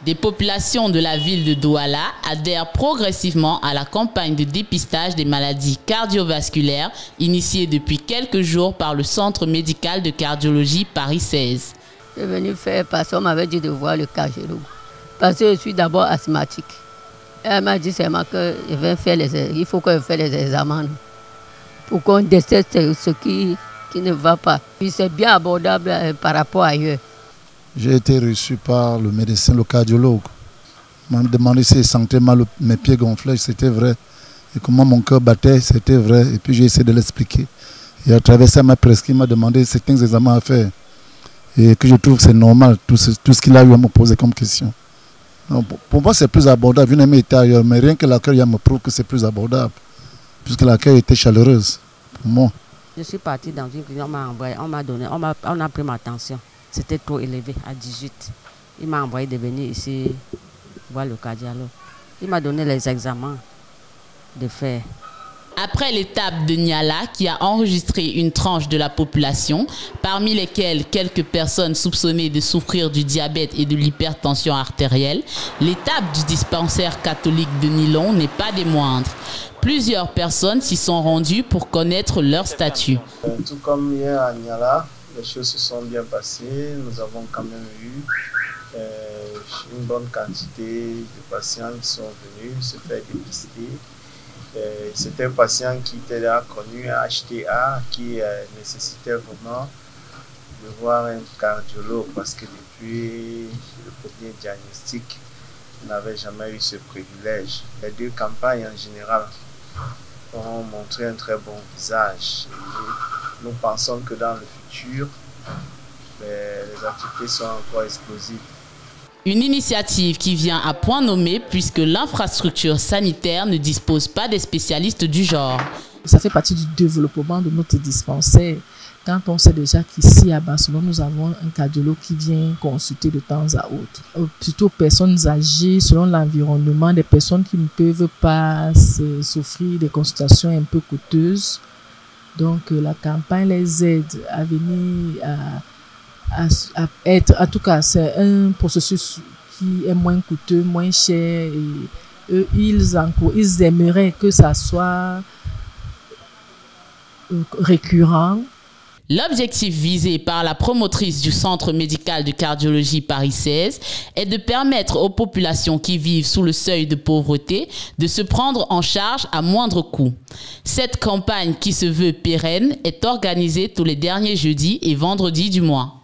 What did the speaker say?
Des populations de la ville de Douala adhèrent progressivement à la campagne de dépistage des maladies cardiovasculaires initiée depuis quelques jours par le Centre médical de cardiologie Paris 16. Je suis venu faire parce qu'on m'avait dit de voir le cardiologue. Parce que je suis d'abord asthmatique. Et elle m'a dit seulement qu'il faut que je fasse les examens pour qu'on détecte ce qui ne va pas. Puis c'est bien abordable par rapport à ailleurs. J'ai été reçu par le médecin, le cardiologue. Il m'a demandé si je sentais mal, mes pieds gonflaient, c'était vrai. Et comment mon cœur battait, c'était vrai. Et puis j'ai essayé de l'expliquer. Et à travers ça, il m'a demandé certains examens à faire. Et que je trouve que c'est normal, tout ce qu'il a eu à me poser comme question. Donc, pour moi, c'est plus abordable. Je n'ai jamais été ailleurs, mais rien que l'accueil me prouve que c'est plus abordable. Puisque l'accueil était chaleureuse pour moi. Je suis partie dans une clinique, on m'a envoyé, on a pris ma tension. C'était trop élevé, à 18. Il m'a envoyé de venir ici voir le cardiologue. Il m'a donné les examens de faire. Après l'étape de Niala, qui a enregistré une tranche de la population, parmi lesquelles quelques personnes soupçonnées de souffrir du diabète et de l'hypertension artérielle, l'étape du dispensaire catholique de Nilon n'est pas des moindres. Plusieurs personnes s'y sont rendues pour connaître leur statut. Tout comme hier à Niala, les choses se sont bien passées. Nous avons quand même eu une bonne quantité de patients qui sont venus se faire dépister. C'était un patient qui était là connu à HTA, qui nécessitait vraiment de voir un cardiologue parce que depuis le premier diagnostic, il n'avait jamais eu ce privilège. Les deux campagnes en général ont montré un très bon visage. Et nous pensons que dans le futur, les activités sont encore explosives. Une initiative qui vient à point nommé puisque l'infrastructure sanitaire ne dispose pas des spécialistes du genre. Ça fait partie du développement de notre dispensaire. Quand on sait déjà qu'ici à Barcelone, nous avons un cardiologue qui vient consulter de temps à autre. Plutôt personnes âgées, selon l'environnement, des personnes qui ne peuvent pas s'offrir des consultations un peu coûteuses. Donc la campagne les aide à venir à être, en tout cas, c'est un processus qui est moins coûteux, moins cher, et eux, ils aimeraient que ça soit récurrent. L'objectif visé par la promotrice du Centre médical de cardiologie Paris 16 est de permettre aux populations qui vivent sous le seuil de pauvreté de se prendre en charge à moindre coût. Cette campagne qui se veut pérenne est organisée tous les derniers jeudis et vendredis du mois.